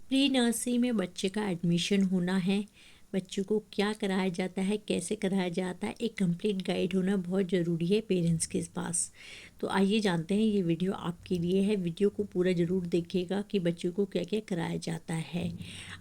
Pre nursery में बच्चे का एडमिशन होना है। बच्चों को क्या कराया जाता है, कैसे कराया जाता है, एक कंप्लीट गाइड होना बहुत ज़रूरी है पेरेंट्स के पास। तो आइए जानते हैं, ये वीडियो आपके लिए है। वीडियो को पूरा ज़रूर देखिएगा कि बच्चों को क्या क्या कराया जाता है।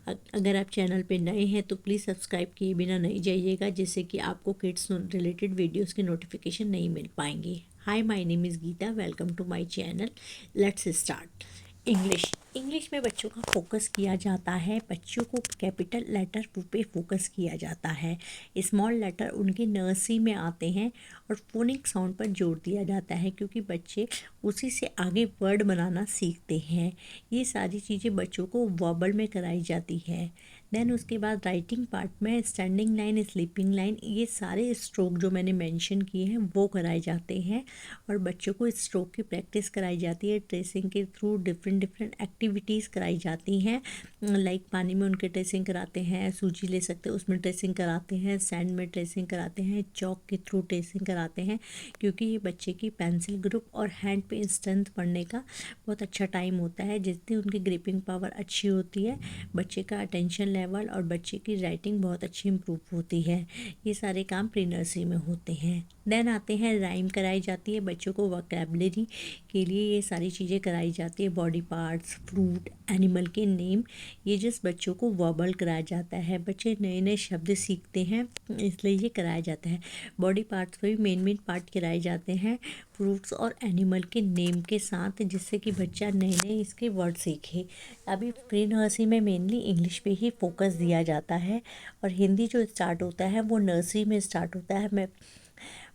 अगर आप चैनल पे नए हैं तो प्लीज़ सब्सक्राइब किए बिना नहीं जाइएगा, जिससे कि आपको किड्स रिलेटेड वीडियोज़ के नोटिफिकेशन नहीं मिल पाएंगे। Hi, my name is Geeta, welcome to my channel. Let's start. English. English में बच्चों का फोकस किया जाता है। बच्चों को कैपिटल लेटर पे फोकस किया जाता है। स्मॉल लेटर उनके नर्सरी में आते हैं और फोनिक साउंड पर जोर दिया जाता है, क्योंकि बच्चे उसी से आगे वर्ड बनाना सीखते हैं। ये सारी चीज़ें बच्चों को वर्बल में कराई जाती है। देन उसके बाद राइटिंग पार्ट में स्टैंडिंग लाइन, स्लीपिंग लाइन, ये सारे स्ट्रोक जो मैंने मेंशन किए हैं वो कराए जाते हैं। और बच्चों को स्ट्रोक की प्रैक्टिस कराई जाती है। ट्रेसिंग के थ्रू डिफरेंट डिफरेंट एक्टिविटीज़ कराई जाती हैं। लाइक पानी में उनके ट्रेसिंग कराते हैं, सूजी ले सकते हैं उसमें ट्रेसिंग कराते हैं, सैंड में ट्रेसिंग कराते हैं, चौक के थ्रू ट्रेसिंग कराते हैं, क्योंकि ये बच्चे की पेंसिल ग्रुप और हैंड पे स्ट्रेंथ पढ़ने का बहुत अच्छा टाइम होता है। जितनी उनकी ग्रिपिंग पावर अच्छी होती है, बच्चे का अटेंशन लेवल और बच्चे की राइटिंग बहुत अच्छी इम्प्रूव होती है। ये सारे काम प्री नर्सरी में होते हैं। देन आते हैं राइम कराई जाती है बच्चों को। वोकैबलरी के लिए ये सारी चीज़ें कराई जाती है। बॉडी पार्ट्स, फ्रूट, एनिमल के नेम, ये जिस बच्चों को वर्बल कराया जाता है। बच्चे नए नए शब्द सीखते हैं, इसलिए ये कराया जाता है। बॉडी पार्ट्स पर भी मेन मेन पार्ट कराए जाते हैं फ्रूट्स और एनिमल के नेम के साथ, जिससे कि बच्चा नए नए इसके वर्ड सीखे। अभी प्री नर्सरी में मेनली इंग्लिश पे ही फोकस दिया जाता है, और हिंदी जो स्टार्ट होता है वो नर्सरी में स्टार्ट होता है।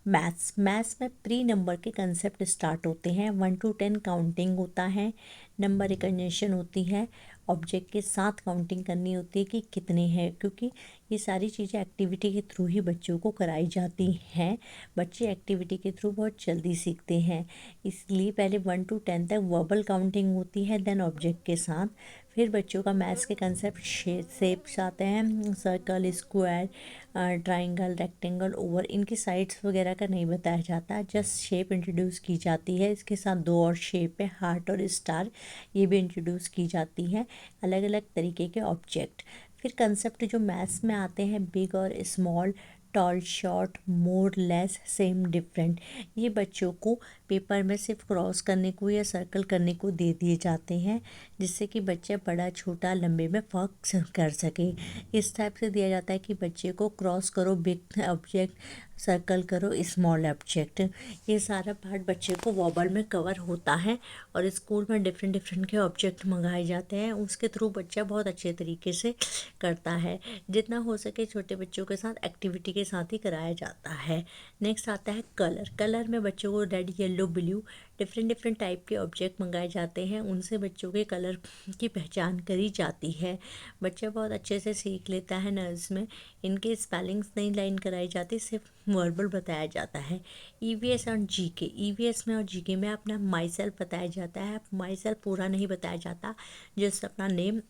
मैथ्स में प्री नंबर के कंसेप्ट स्टार्ट होते हैं। 1 to 10 काउंटिंग होता है, नंबर रिकग्निशन होती है, ऑब्जेक्ट के साथ काउंटिंग करनी होती है कि कितने हैं, क्योंकि ये सारी चीज़ें एक्टिविटी के थ्रू ही बच्चों को कराई जाती हैं। बच्चे एक्टिविटी के थ्रू बहुत जल्दी सीखते हैं, इसलिए पहले 1 to 10 तक वर्बल काउंटिंग होती है, देन ऑब्जेक्ट के साथ। फिर बच्चों का मैथ्स के कंसेप्ट शेप्स आते हैं, circle, square, triangle, rectangle, over, इनकी साइड्स वगैरह का नहीं बताया जाता, जस्ट शेप इंट्रोड्यूस की जाती है। इसके साथ दो और शेप है, हार्ट और स्टार, ये भी इंट्रोड्यूस की जाती है, अलग अलग तरीके के ऑब्जेक्ट। फिर कंसेप्ट जो मैथ्स में आते हैं, बिग और स्मॉल, टॉल, शॉर्ट, मोर, लेस, सेम, डिफरेंट, ये बच्चों को पेपर में सिर्फ क्रॉस करने को या सर्कल करने को दे दिए जाते हैं, जिससे कि बच्चे बड़ा, छोटा, लंबे में फ़र्क कर सके। इस टाइप से दिया जाता है कि बच्चे को क्रॉस करो बिग ऑब्जेक्ट, सर्कल करो स्मॉल ऑब्जेक्ट। ये सारा पार्ट बच्चे को वर्बल में कवर होता है, और स्कूल में डिफरेंट डिफरेंट के ऑब्जेक्ट मंगाए जाते हैं, उसके थ्रू बच्चा बहुत अच्छे तरीके से करता है। जितना हो सके छोटे बच्चों के साथ एक्टिविटी के साथ ही कराया जाता है। नेक्स्ट आता है कलर। कलर में बच्चों को red, yellow, blue, different different type के ऑब्जेक्ट मंगाए जाते हैं, उनसे बच्चों के कलर की पहचान करी जाती है। बच्चा बहुत अच्छे से सीख लेता है नर्स में। इनके स्पेलिंग्स नहीं लाइन कराई जाती, सिर्फ वर्बल बताया जाता है। ईवीएस और जीके। ईवीएस में और जीके में अपना माई सेल्फ बताया जाता है। माई सेल्फ पूरा नहीं बताया जाता, जस्ट अपना नेम,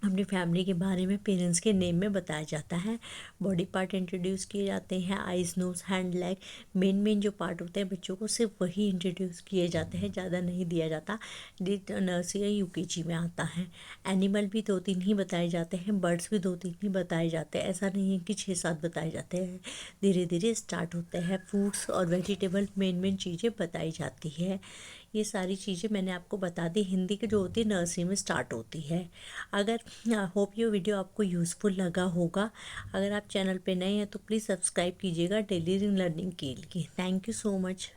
अपनी फैमिली के बारे में, पेरेंट्स के नेम में बताया जाता है। बॉडी पार्ट इंट्रोड्यूस किए जाते हैं, eyes, nose, hand, leg, main main जो पार्ट होते हैं बच्चों को सिर्फ वही इंट्रोड्यूस किए जाते हैं, ज़्यादा नहीं दिया जाता, जो नर्सरी या यूकेजी में आता है। एनिमल भी 2-3 ही बताए जाते हैं, बर्ड्स भी 2-3 ही बताए जाते हैं, ऐसा नहीं है कि 6-7 बताए जाते हैं, धीरे धीरे स्टार्ट होते हैं। फ्रूट्स और वेजिटेबल मेन मेन चीज़ें बताई जाती है। ये सारी चीज़ें मैंने आपको बता दी। हिंदी की जो होती है नर्सरी में स्टार्ट होती है। अगर होप ये वीडियो आपको यूज़फुल लगा होगा। अगर आप चैनल पे नए हैं तो प्लीज़ सब्सक्राइब कीजिएगा डेली लर्निंग के लिए। Thank you so much.